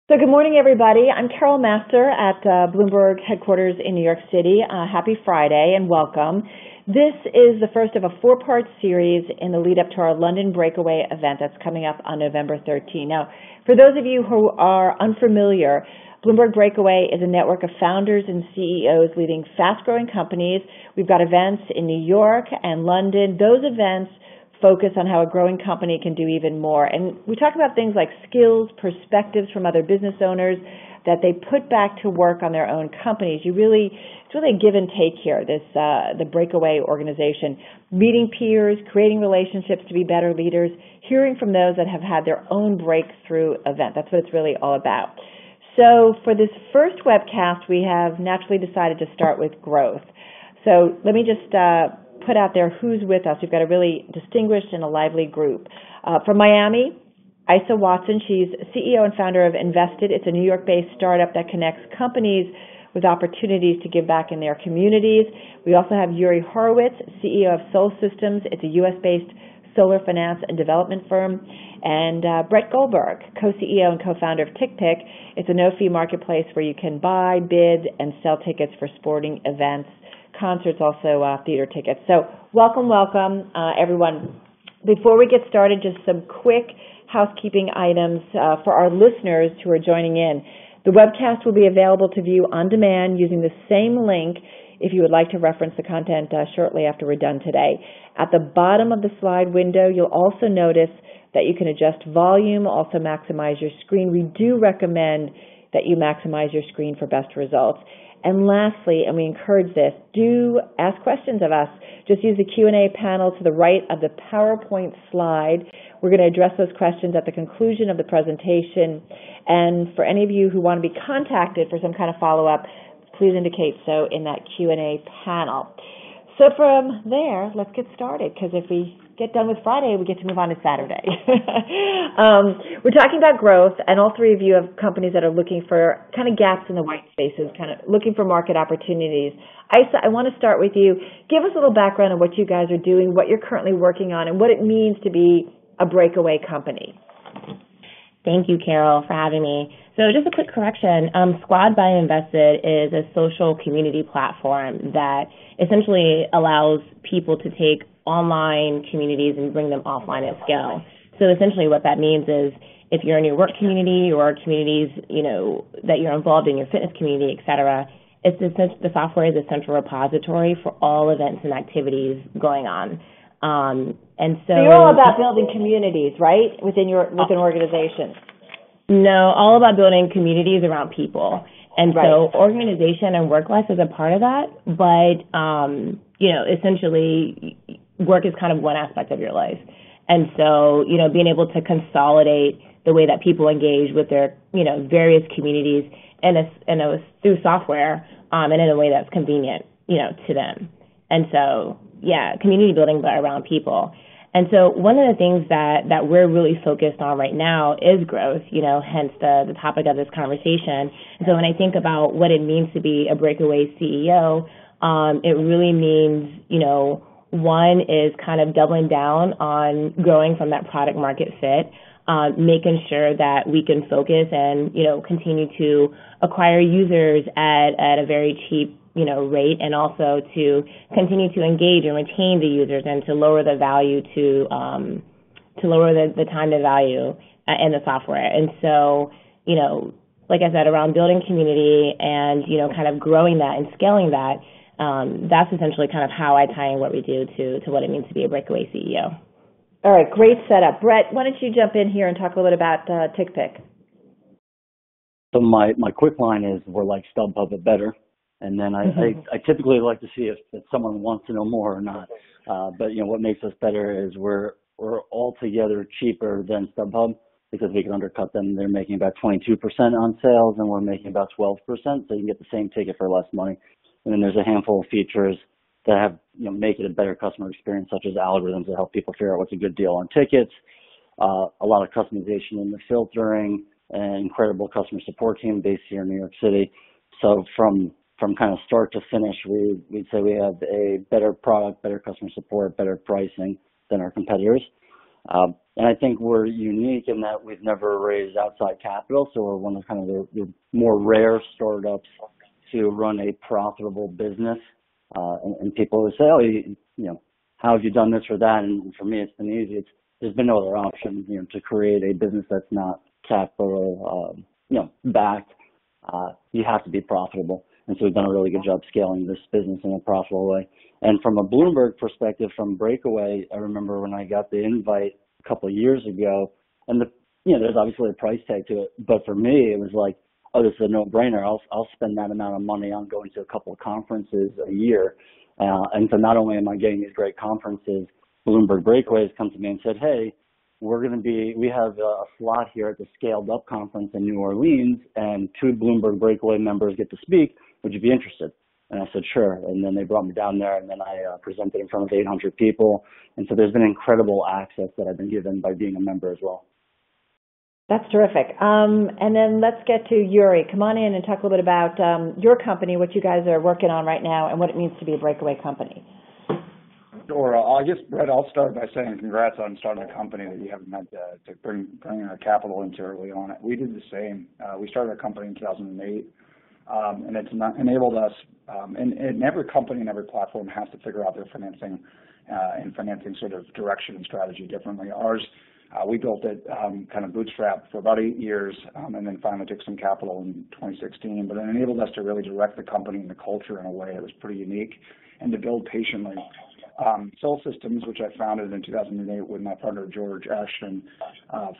So good morning, everybody. I'm Carol Master at Bloomberg headquarters in New York City. Happy Friday and welcome. This is the first of a four-part series in the lead up to our London Breakaway event that's coming up on November 13. Now, for those of you who are unfamiliar, Bloomberg Breakaway is a network of founders and CEOs leading fast-growing companies. We've got events in New York and London. Those events focus on how a growing company can do even more. And we talk about things like skills, perspectives from other business owners that they put back to work on their own companies. It's really a give and take here, the Breakaway organization. Meeting peers, creating relationships to be better leaders, hearing from those that have had their own breakthrough event. That's what it's really all about. So for this first webcast, we have naturally decided to start with growth. So let me just put out there who's with us. We've got a really distinguished and a lively group. From Miami, Isa Watson. She's CEO and founder of Invested. It's a New York-based startup that connects companies with opportunities to give back in their communities. We also have Yuri Horowitz, CEO of Soul Systems. It's a U.S.-based solar finance and development firm. And Brett Goldberg, co-CEO and co-founder of TickPick. It's a no-fee marketplace where you can buy, bid, and sell tickets for sporting events, concerts, also theater tickets. So welcome, everyone. Before we get started, just some quick housekeeping items for our listeners who are joining in. The webcast will be available to view on demand using the same link if you would like to reference the content shortly after we're done today. At the bottom of the slide window, you'll also notice that you can adjust volume, also maximize your screen. We do recommend that you maximize your screen for best results. And lastly, and we encourage this, do ask questions of us. Just use the Q&A panel to the right of the PowerPoint slide. We're going to address those questions at the conclusion of the presentation. And for any of you who want to be contacted for some kind of follow-up, please indicate so in that Q&A panel. So from there, let's get started, because if we get done with Friday, we get to move on to Saturday. We're talking about growth, and all three of you have companies that are looking for kind of gaps in the white spaces, kind of looking for market opportunities. Isa, I want to start with you. Give us a little background on what you guys are doing, what you're currently working on, and what it means to be a breakaway company. Thank you, Carol, for having me. So just a quick correction. Squad by Invested is a social community platform that essentially allows people to take online communities and bring them offline at scale. So essentially what that means is if you're in your work community or communities, that you're involved in, your fitness community, et cetera, the software is a central repository for all events and activities going on. So you're all about building communities, right, within organizations? No, all about building communities around people. And right. So organization and work life is a part of that, but, essentially work is kind of one aspect of your life. And so, being able to consolidate the way that people engage with their, various communities and through software, and in a way that's convenient, to them. And so, community building, but around people. And so one of the things that we're really focused on right now is growth, hence the topic of this conversation. And so when I think about what it means to be a breakaway CEO, it really means, one is kind of doubling down on growing from that product market fit, making sure that we can focus and, continue to acquire users at a very cheap rate, and also to continue to engage and retain the users and to lower the value to lower the time to value in the software. And so, like I said, around building community and, kind of growing that and scaling that, that's essentially kind of how I tie in what we do to what it means to be a breakaway CEO. All right, great setup. Brett, why don't you jump in here and talk a little bit about TickPick? So my quick line is we're like StubHub, but better. And then I typically like to see if someone wants to know more or not. But what makes us better is we're altogether cheaper than StubHub because we can undercut them. They're making about 22% on sales, and we're making about 12%. So you can get the same ticket for less money. And then there's a handful of features that have make it a better customer experience, such as algorithms that help people figure out what's a good deal on tickets. A lot of customization in the filtering, an incredible customer support team based here in New York City. So from kind of start to finish, we'd say we have a better product, better customer support, better pricing than our competitors. And I think we're unique in that we've never raised outside capital, so we're one of kind of the more rare startups to run a profitable business. And people will say, oh, you know, how have you done this or that? And for me, it's been easy. There's been no other option, you know, to create a business that's not capital, backed. You have to be profitable. And so we've done a really good job scaling this business in a profitable way. And from a Bloomberg perspective, from Breakaway, I remember when I got the invite a couple of years ago, and there's obviously a price tag to it, but for me, it was like, oh, this is a no-brainer. I'll spend that amount of money on going to a couple of conferences a year. And so not only am I getting these great conferences, Bloomberg Breakaway has come to me and said, hey, we have a slot here at the Scaled Up conference in New Orleans, and 2 Bloomberg Breakaway members get to speak. Would you be interested? And I said, sure. And then they brought me down there, and then I presented in front of 800 people. And so there's been incredible access that I've been given by being a member as well. That's terrific. And then let's get to Yuri. Come on in and talk a little bit about your company, what you guys are working on right now, and what it means to be a breakaway company. Sure. I guess, Brett, I'll start by saying congrats on starting a company that you haven't had to bring our capital into early on. We did the same. We started a company in 2008, and it's enabled us, and every company and every platform has to figure out their financing and financing sort of direction and strategy differently. Ours, we built it kind of bootstrapped for about 8 years, and then finally took some capital in 2016, but it enabled us to really direct the company and the culture in a way that was pretty unique and to build patiently. Soul Systems, which I founded in 2008 with my partner George Ashton,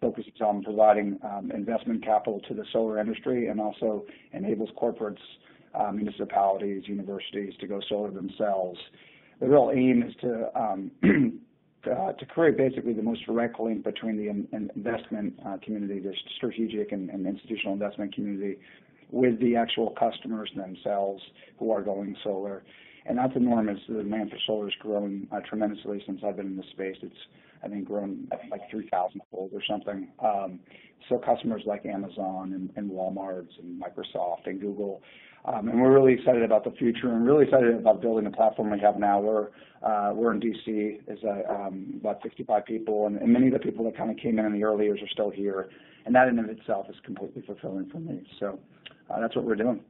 focuses on providing investment capital to the solar industry and also enables corporates, municipalities, universities to go solar themselves. The real aim is to create basically the most direct link between the investment community, the strategic and institutional investment community, with the actual customers themselves who are going solar. And that's enormous. The demand for solar has grown tremendously since I've been in this space. It's, I think, grown like 3,000-fold or something. So customers like Amazon and Walmart and Microsoft and Google. And we're really excited about the future and really excited about building the platform we have now. We're in D.C. There's about 65 people, and many of the people that kind of came in the early years are still here. And that in and of itself is completely fulfilling for me. So that's what we're doing.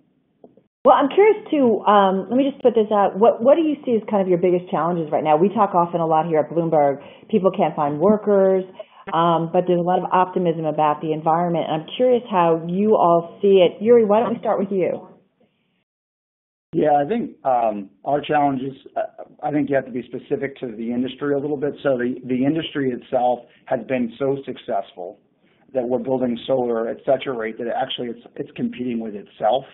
Well, I'm curious too, let me just put this out. What do you see as kind of your biggest challenges right now? We talk often a lot here at Bloomberg. People can't find workers, but there's a lot of optimism about the environment. And I'm curious how you all see it. Yuri, why don't we start with you? Yeah, I think our challenges, I think you have to be specific to the industry a little bit. So the industry itself has been so successful that we're building solar at such a rate that it's competing with itself.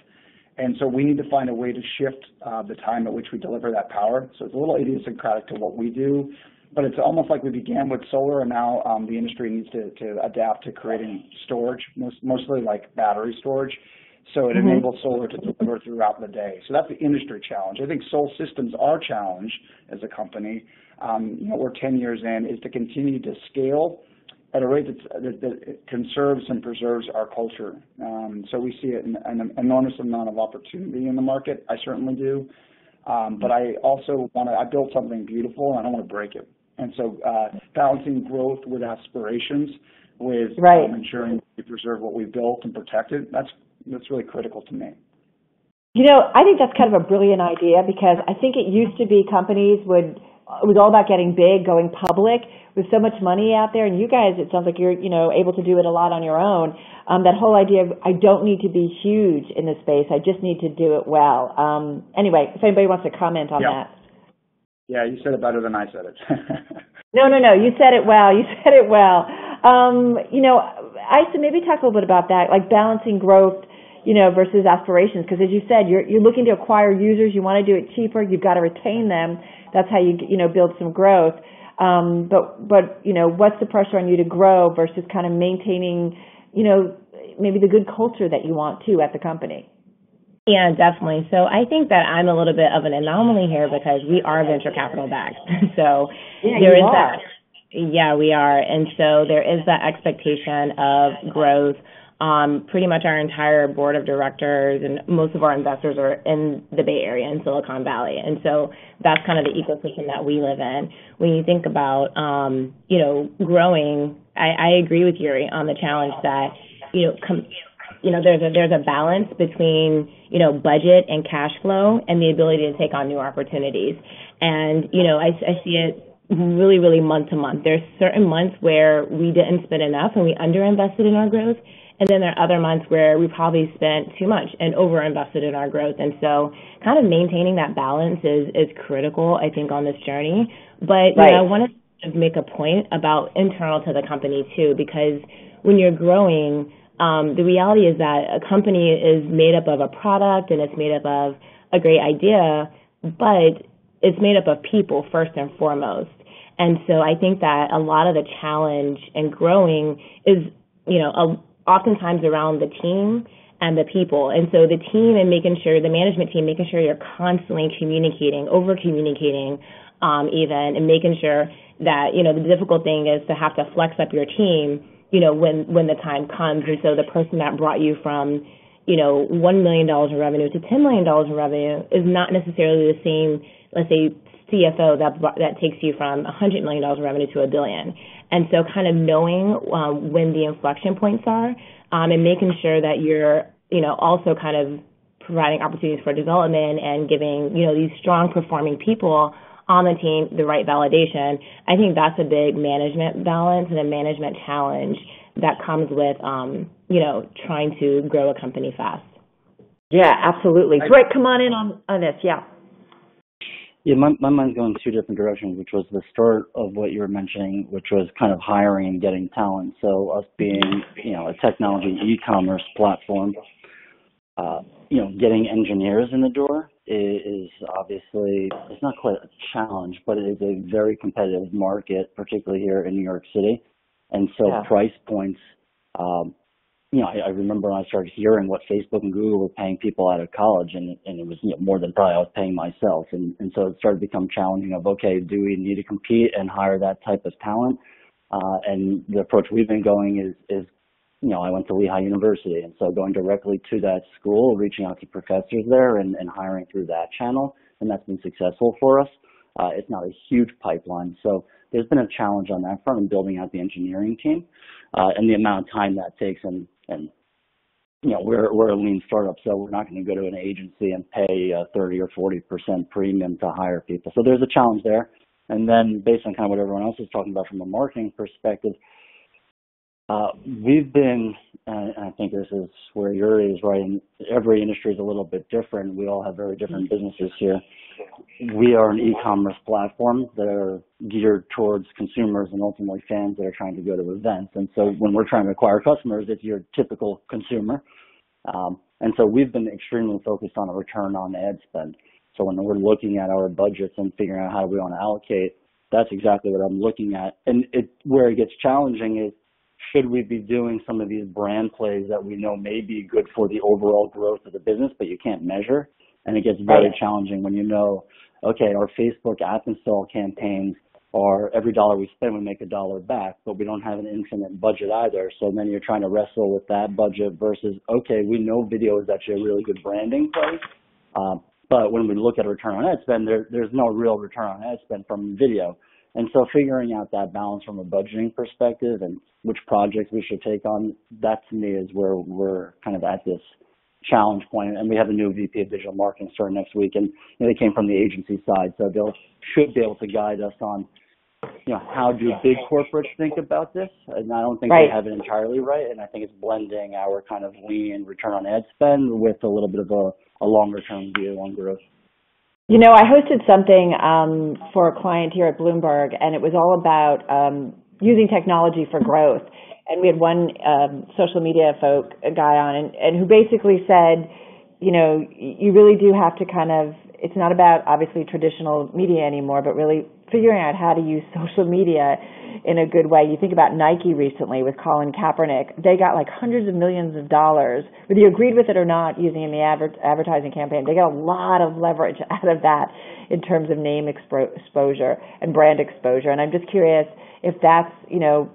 And so we need to find a way to shift the time at which we deliver that power. So it's a little idiosyncratic to what we do, but it's almost like we began with solar, and now the industry needs to adapt to creating storage, mostly like battery storage. So it enables solar to deliver throughout the day. So that's the industry challenge. I think Soul Systems, our challenge as a company, we're 10 years in, is to continue to scale at a rate that conserves and preserves our culture. So we see an enormous amount of opportunity in the market. I certainly do. But I also I built something beautiful, and I don't want to break it. And so balancing growth with aspirations, with ensuring we preserve what we've built and protect it, that's really critical to me. You know, I think that's kind of a brilliant idea, because I think it used to be companies it was all about getting big, going public, with so much money out there. And you guys, it sounds like you're, able to do it a lot on your own. That whole idea of, I don't need to be huge in this space. I just need to do it well. Anyway, if anybody wants to comment on that. Yeah, you said it better than I said it. No. You said it well. Isa, maybe talk a little bit about that, like balancing growth, versus aspirations. Because as you said, you're looking to acquire users. You want to do it cheaper. You've got to retain them. That's how you build some growth. But what's the pressure on you to grow versus kind of maintaining, maybe the good culture that you want to at the company? Yeah, definitely. So I think that I'm a little bit of an anomaly here, because we are venture capital backed. So there is that. Yeah, we are. And so there is that expectation of growth. Pretty much our entire board of directors and most of our investors are in the Bay Area in Silicon Valley. And so that's kind of the ecosystem that we live in. When you think about, growing, I agree with Yuri on the challenge that, there's a balance between, budget and cash flow and the ability to take on new opportunities. And, I see it really, really month to month. There's certain months where we didn't spend enough and we underinvested in our growth. And then there are other months where we probably spent too much and overinvested in our growth. And so kind of maintaining that balance is critical, I think, on this journey. But right. I want to make a point about internal to the company, too, because when you're growing, the reality is that a company is made up of a product and it's made up of a great idea, but it's made up of people first and foremost. And so I think that a lot of the challenge in growing is, oftentimes around the team and the people. And so the team and the management team, making sure you're constantly communicating, over-communicating even, and making sure that, the difficult thing is to have to flex up your team, when the time comes. And so the person that brought you from, $1 million in revenue to $10 million in revenue is not necessarily the same, let's say, CFO that takes you from $100 million in revenue to $1 billion. And so kind of knowing when the inflection points are and making sure that you're, also kind of providing opportunities for development and giving, these strong performing people on the team the right validation. I think that's a big management balance and a management challenge that comes with, trying to grow a company fast. Yeah, absolutely. Dwight, come on in on this. Yeah. Yeah, my mind's going in two different directions, which was the start of what you were mentioning, which was kind of hiring and getting talent. So us being, a technology e-commerce platform, getting engineers in the door is obviously, it's not quite a challenge, but it is a very competitive market, particularly here in New York City. And so price points, I remember when I started hearing what Facebook and Google were paying people out of college, and it was more than probably I was paying myself. And so it started to become challenging of, okay, do we need to compete and hire that type of talent? And the approach we've been going is I went to Lehigh University, and so going directly to that school, reaching out to professors there and hiring through that channel, and that's been successful for us. It's not a huge pipeline, so there's been a challenge on that front in building out the engineering team and the amount of time that takes. And we're a lean startup, so we're not going to go to an agency and pay 30 or 40% premium to hire people. So there's a challenge there. And then based on kind of what everyone else is talking about from a marketing perspective, we've been, and I think this is where Yuri is right, and every industry is a little bit different. We all have very different businesses here. We are an e-commerce platform that are geared towards consumers and ultimately fans that are trying to go to events. And so when we're trying to acquire customers, it's your typical consumer. And so we've been extremely focused on a return on ad spend. So when we're looking at our budgets and figuring out how we want to allocate, that's exactly what I'm looking at. And where it gets challenging is, should we be doing some of these brand plays that we know may be good for the overall growth of the business, but you can't measure? And it gets very challenging when okay, our Facebook app install campaigns are every dollar we spend, we make $1 back, but we don't have an infinite budget either. So then you're trying to wrestle with that budget versus, okay, we know video is actually a really good branding play. But when we look at a return on ad spend, there's no real return on ad spend from video. And so figuring out that balance from a budgeting perspective and which projects we should take on, that to me is where we're kind of at this challenge point. And we have a new VP of digital marketing starting next week, and they came from the agency side, so they should be able to guide us on, how do big corporates think about this? And I don't think they have it entirely right, and I think it's blending our kind of lean return on ad spend with a little bit of a longer term view on growth. I hosted something for a client here at Bloomberg, and it was all about using technology for growth. And we had one social media guy on, and who basically said, you really do have to it's not about obviously traditional media anymore, but really figuring out how to use social media in a good way. You think about Nike recently with Colin Kaepernick. They got like hundreds of millions of dollars, whether you agreed with it or not, using in the advertising campaign. They got a lot of leverage out of that in terms of name exposure and brand exposure. And I'm just curious if that's,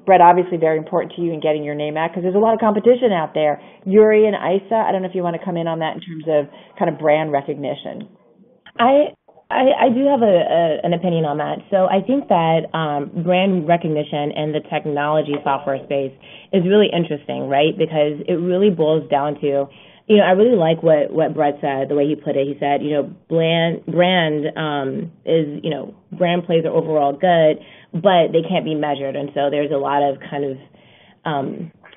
Brett, obviously very important to you in getting your name out, because there's a lot of competition out there. Yuri and Isa, I don't know if you want to come in on that in terms of kind of brand recognition. I do have an opinion on that. So I think that brand recognition in the technology software space is really interesting, right? Because it really boils down to, I really like what Brett said, the way he put it. He said, brand plays are overall good, but they can't be measured. And so there's a lot of kind of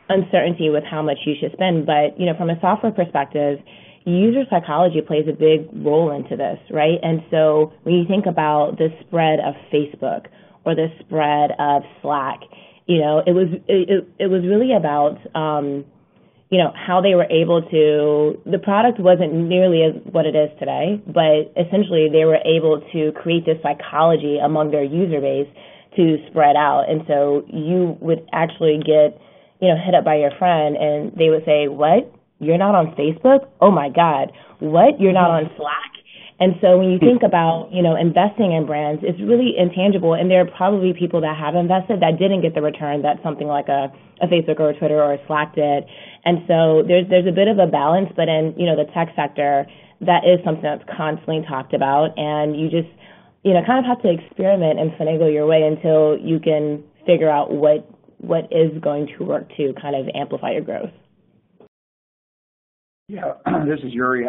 uncertainty with how much you should spend. But, from a software perspective, user psychology plays a big role into this, right? And so when you think about the spread of Facebook or the spread of Slack, it was really about how they were able to, the product wasn't nearly as what it is today, but essentially they were able to create this psychology among their user base to spread out. And so you would actually get, hit up by your friend and they would say, "What? You're not on Facebook? Oh my God. What? You're not on Slack?" And so when you think about, investing in brands, it's really intangible. And there are probably people that have invested that didn't get the return that something like a Facebook or a Twitter or a Slack did. And so there's a bit of a balance, but in, the tech sector, that is something that's constantly talked about. And you just, kind of have to experiment and finagle your way until you can figure out what is going to work to kind of amplify your growth. Yeah, this is Yuri.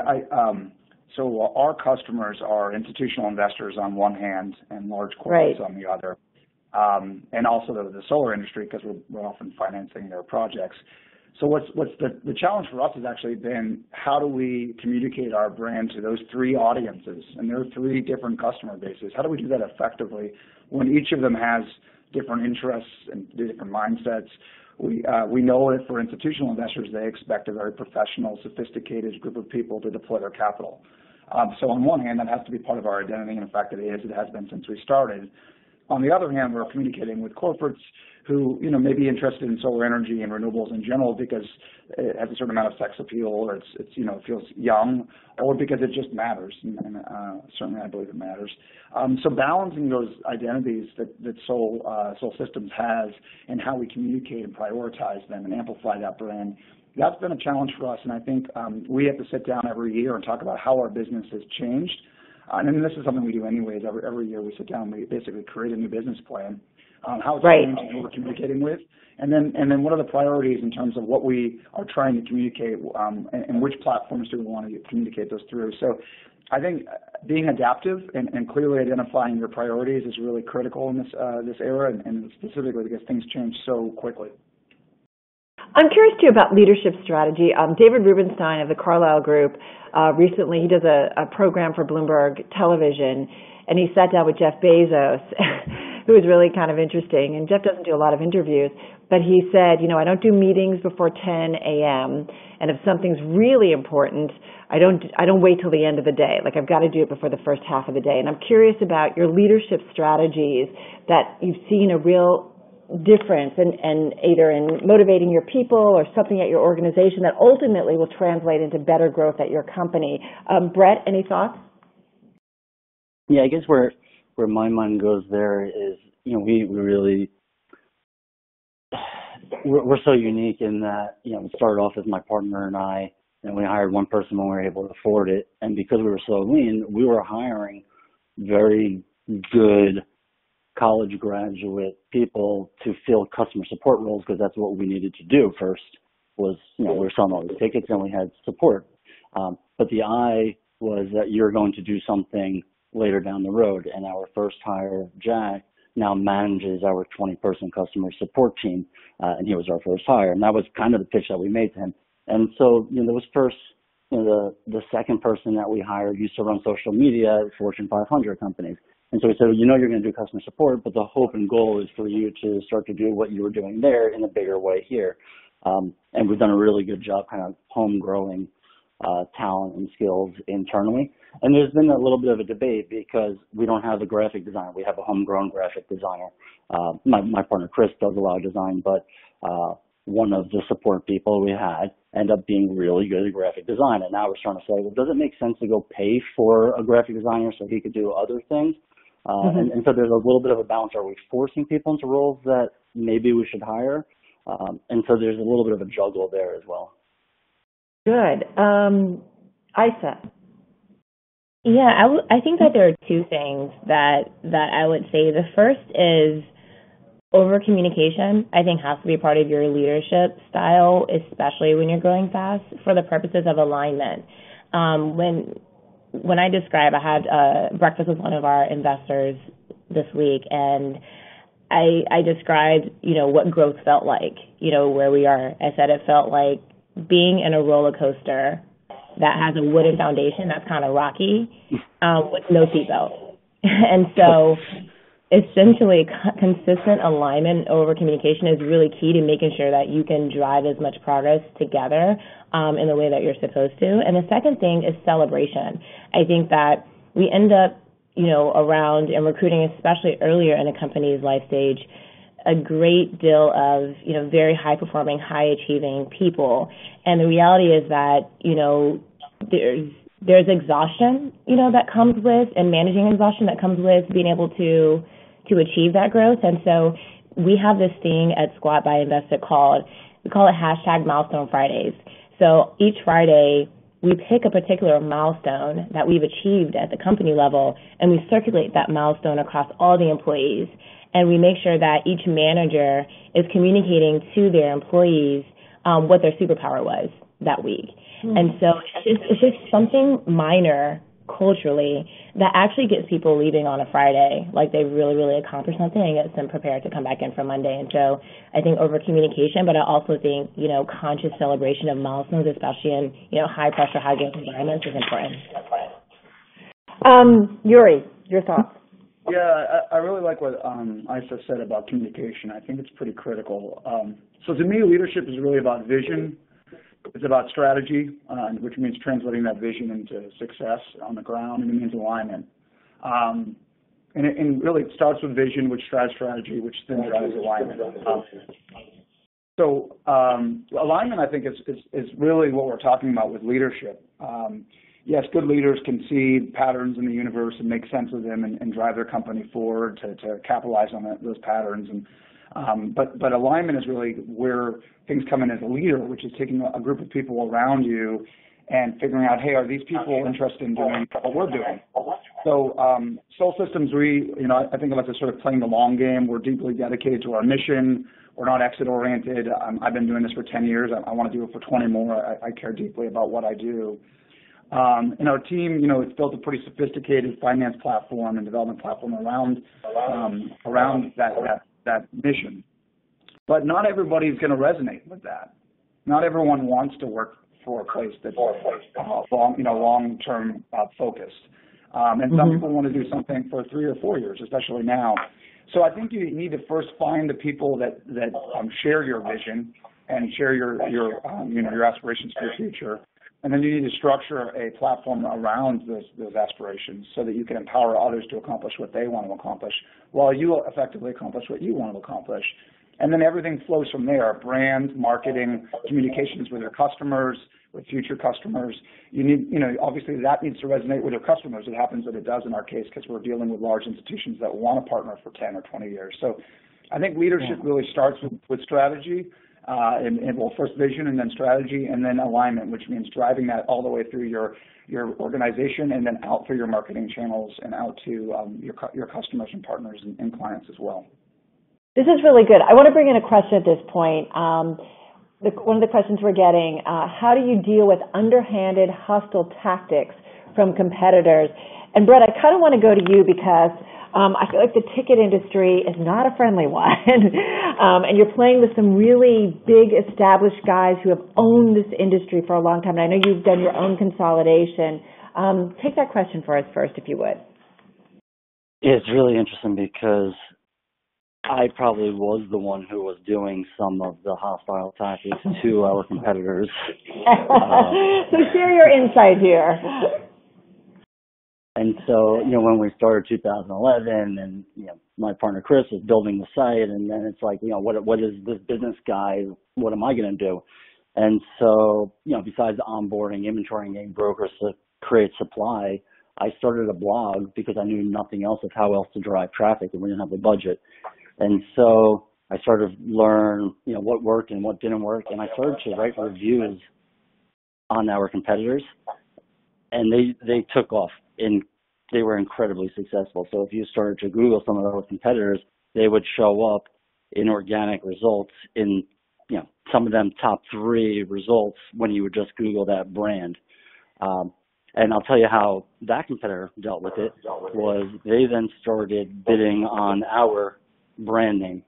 So our customers are institutional investors on one hand and large corporates on the other, and also the solar industry, because we're often financing their projects. So what's the challenge for us has actually been, how do we communicate our brand to those three audiences and their three different customer bases? How do we do that effectively when each of them has different interests and different mindsets? We know that for institutional investors, they expect a very professional, sophisticated group of people to deploy their capital. So on one hand, that has to be part of our identity, and in fact it is. It has been since we started. On the other hand, we're communicating with corporates who, may be interested in solar energy and renewables in general because it has a certain amount of sex appeal, or it feels young, or because it just matters. And certainly I believe it matters. So balancing those identities that Sol Systems has and how we communicate and prioritize them and amplify that brand, that's been a challenge for us. And I think we have to sit down every year and talk about how our business has changed. And this is something we do anyways. Every year we sit down and we basically create a new business plan on how it's changed and who we're communicating with. And then what are the priorities in terms of what we are trying to communicate and which platforms do we want to communicate those through. So I think being adaptive and clearly identifying your priorities is really critical in this era, and specifically because things change so quickly. I'm curious, too, about leadership strategy. David Rubenstein of the Carlyle Group, recently he does a program for Bloomberg Television, and he sat down with Jeff Bezos, who was really kind of interesting. And Jeff doesn't do a lot of interviews, but he said, I don't do meetings before 10 a.m., and if something's really important, I don't wait till the end of the day. Like, I've got to do it before the first half of the day. And I'm curious about your leadership strategies that you've seen a real difference and either in motivating your people or something at your organization that ultimately will translate into better growth at your company. Brett, any thoughts? Yeah, I guess where my mind goes there is, we're so unique in that, it started off as my partner and I, and we hired one person when we were able to afford it. And because we were so lean, we were hiring very good college graduate people to fill customer support roles, because that's what we needed to do first was, we were selling all these tickets and we had support. But the eye was that you're going to do something later down the road. And our first hire, Jack, now manages our 20-person customer support team. And he was our first hire. And that was kind of the pitch that we made to him. And so, there was first, the second person that we hired used to run social media at Fortune 500 companies. And so we said, you're going to do customer support, but the hope and goal is for you to start to do what you were doing there in a bigger way here. And we've done a really good job kind of home growing talent and skills internally. And there's been a little bit of a debate because we don't have a graphic designer. We have a homegrown graphic designer. My partner Chris does a lot of design, but one of the support people we had ended up being really good at graphic design. And now we're starting to say, well, does it make sense to go pay for a graphic designer so he could do other things? And so there's a little bit of a balance. Are we forcing people into roles that maybe we should hire? And so there's a little bit of a juggle there as well. Good. Isa. Yeah, I think that there are two things that I would say. The first is over communication. I think has to be part of your leadership style, especially when you're growing fast, for the purposes of alignment. When I describe, I had breakfast with one of our investors this week, and I described, what growth felt like, where we are. I said it felt like being in a roller coaster that has a wooden foundation that's kind of rocky, with no seatbelt. And so essentially consistent alignment over communication is really key to making sure that you can drive as much progress together in the way that you're supposed to. And the second thing is celebration. I think that we end up, around in recruiting, especially earlier in a company's life stage, a great deal of, very high-performing, high-achieving people. And the reality is that, there's exhaustion, that comes with, and managing exhaustion that comes with being able to achieve that growth. And so we have this thing at Squat by Invested we call it #Milestone Fridays. So each Friday, we pick a particular milestone that we've achieved at the company level, and we circulate that milestone across all the employees. And we make sure that each manager is communicating to their employees what their superpower was that week. And so it's just something minor culturally that actually gets people leaving on a Friday like they really, really accomplished something, and gets them prepared to come back in for Monday. And so I think over communication, but I also think, conscious celebration of milestones, especially in, high pressure, high growth environments, is important. Yuri, your thoughts? Yeah, I really like what Isa said about communication. I think it's pretty critical. So to me, leadership is really about vision. It's about strategy, which means translating that vision into success on the ground, and it means alignment. And really, it starts with vision, which drives strategy, which then drives alignment. So alignment, I think, is really what we're talking about with leadership. Yes, good leaders can see patterns in the universe and make sense of them and drive their company forward to capitalize on those patterns. But alignment is really where things come in as a leader, which is taking a group of people around you and figuring out, hey, are these people interested in doing what we're doing? So Soul Systems, I think of us as sort of playing the long game. We're deeply dedicated to our mission. We're not exit-oriented. I've been doing this for 10 years. I want to do it for 20 more. I care deeply about what I do. And our team, it's built a pretty sophisticated finance platform and development platform around that mission. But not everybody's going to resonate with that. Not everyone wants to work for a place that's long-term focused. And some people want to do something for 3 or 4 years, especially now. So I think you need to first find the people that share your vision and share your aspirations for your future. And then you need to structure a platform around those aspirations so that you can empower others to accomplish what they want to accomplish while you effectively accomplish what you want to accomplish. And then everything flows from there: brand, marketing, communications with your customers, with future customers. You need, obviously that needs to resonate with your customers. It happens that it does in our case because we're dealing with large institutions that want to partner for 10 or 20 years. So I think leadership really starts with strategy. First vision and then strategy and then alignment, which means driving that all the way through your organization and then out through your marketing channels and out to your customers and partners and clients as well. This is really good. I want to bring in a question at this point. One of the questions we're getting, how do you deal with underhanded, hostile tactics from competitors? And Brett, I kind of want to go to you because I feel like the ticket industry is not a friendly one. And you're playing with some really big established guys who have owned this industry for a long time. And I know you've done your own consolidation. Take that question for us first, if you would. It's really interesting because I probably was the one who was doing some of the hostile tactics to our competitors. So share your insight here. And so, when we started 2011 and, my partner Chris was building the site, and then it's like, what is this business guy, what am I going to do? And so, besides onboarding, inventorying, getting brokers to create supply, I started a blog because I knew nothing else of how else to drive traffic, and we didn't have a budget. And so I started to learn, what worked and what didn't work, and I started to write reviews on our competitors, and they took off, and they were incredibly successful. So if you started to Google some of our competitors, they would show up in organic results in, some of them top 3 results when you would just Google that brand. And I'll tell you how that competitor dealt with it was they then started bidding on our brand name.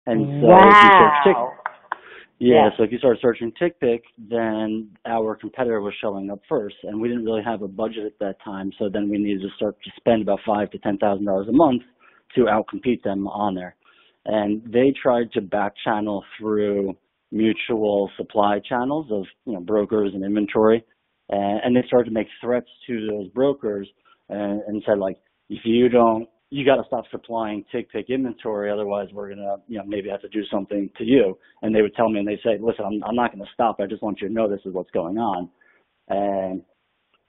And so wow. So if you start searching TickPick, then our competitor was showing up first, and we didn't really have a budget at that time, so then we needed to start to spend about $5,000 to $10,000 a month to outcompete them on there. And they tried to back channel through mutual supply channels of brokers and inventory, and they started to make threats to those brokers and said, like, if you got to stop supplying TickPick inventory, otherwise we're going to, maybe have to do something to you. And they would tell me, and they say, listen, I'm not going to stop. I just want you to know this is what's going on. And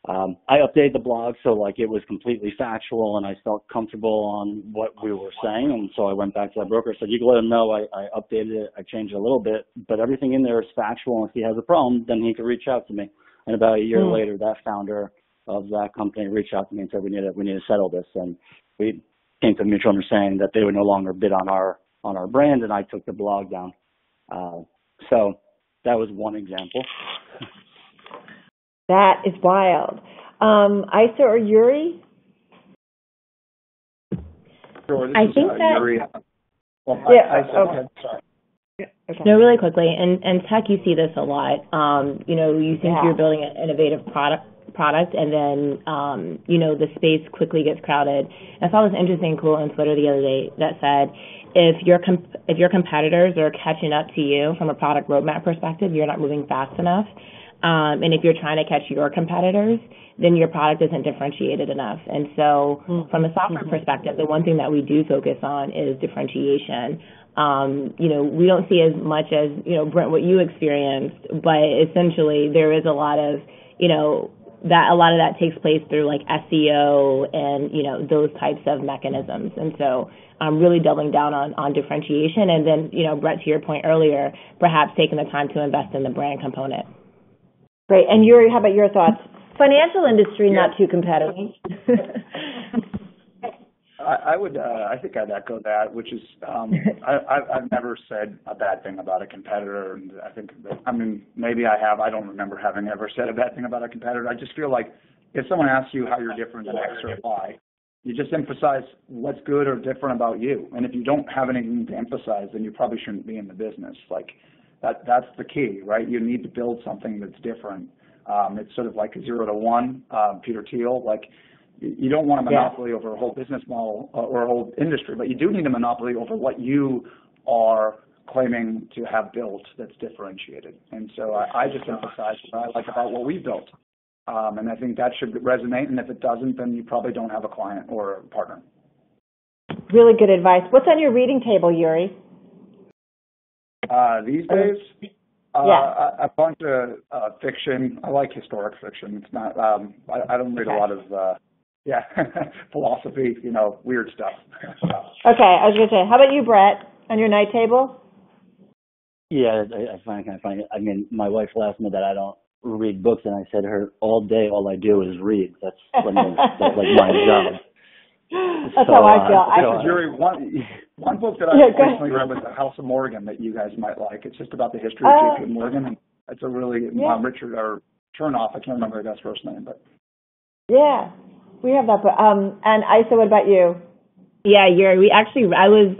I updated the blog so, like, it was completely factual, and I felt comfortable on what we were saying. And so I went back to that broker and said, you can let him know I updated it. I changed it a little bit, but everything in there is factual. And if he has a problem, then he can reach out to me. And about a year later, that founder of that company reached out to me and said, we need to settle this. And we came to a mutual understanding that they would no longer bid on our brand, and I took the blog down. So that was one example. That is wild. Isa or Yuri? Sure, I think that Yuri. Well, okay. Sorry. Okay. No, really quickly, and tech, you see this a lot. You think you're building an innovative product, and then the space quickly gets crowded. And I saw this interesting quote on Twitter the other day that said, if your competitors are catching up to you from a product roadmap perspective, you're not moving fast enough. And if you're trying to catch your competitors, then your product isn't differentiated enough. And so from a software perspective, the one thing that we do focus on is differentiation. We don't see as much as, Brent, what you experienced, but essentially there is a lot of, a lot of that takes place through like SEO and, those types of mechanisms. And so I'm really doubling down on differentiation. And then, Brett, to your point earlier, perhaps taking the time to invest in the brand component. Great. And Yuri, how about your thoughts? Financial industry, not too competitive. I think I'd echo that, which is, I've never said a bad thing about a competitor. And maybe I have. I don't remember having ever said a bad thing about a competitor. I just feel like if someone asks you how you're different than X or Y, you just emphasize what's good or different about you. And if you don't have anything to emphasize, then you probably shouldn't be in the business. Like that's the key, right? You need to build something that's different. It's sort of like a 0 to 1, Peter Thiel, like, you don't want a monopoly over a whole business model or a whole industry, but you do need a monopoly over what you are claiming to have built that's differentiated. And so I just emphasize what I like about what we built. And I think that should resonate. And if it doesn't, then you probably don't have a client or a partner. Really good advice. What's on your reading table, Yuri? These days, a bunch of fiction. I like historic fiction. It's not. I don't read a lot of. Philosophy, weird stuff. Okay, I was going to say, how about you, Brett, on your night table? Yeah, I find it kind of funny. I mean, my wife laughs at me that I don't read books, and I said to her, all day, all I do is read. That's like my job. That's how I feel. Yuri, one book that I recently read was The House of Morgan that you guys might like. It's just about the history of J.P. Morgan. It's a really, Richard or Chernoff, I can't remember the guy's first name, but. Yeah. We have that, and Isa, what about you? Yeah, I was,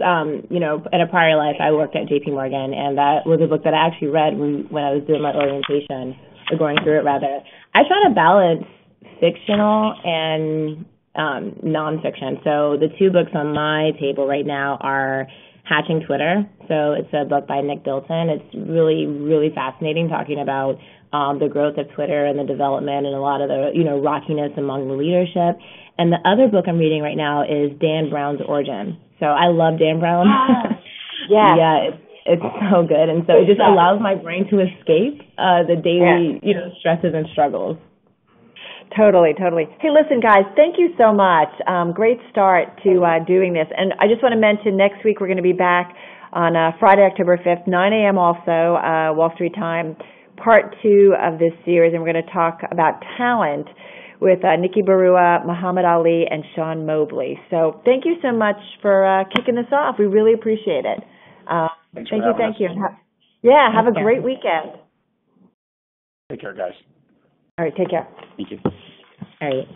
in a prior life, I worked at J.P. Morgan, and that was a book that I actually read when I was doing my orientation, or going through it rather. I try to balance fictional and nonfiction. So the two books on my table right now are Hatching Twitter. So it's a book by Nick Bilton. It's really, really fascinating, talking about the growth of Twitter and the development and a lot of the, rockiness among the leadership. And the other book I'm reading right now is Dan Brown's Origin. So I love Dan Brown. Yeah, it's so good. And so it just allows my brain to escape the daily, stresses and struggles. Totally. Hey, listen, guys, thank you so much. Great start to doing this. And I just want to mention next week we're going to be back on Friday, October 5th, 9 a.m. also, Wall Street time, part 2 of this series. And we're going to talk about talent with Nikki Barua, Muhammad Ali, and Sean Mobley. So thank you so much for kicking this off. We really appreciate it. Thank you. Have a great weekend. Take care, guys. All right, take care. Thank you. All right.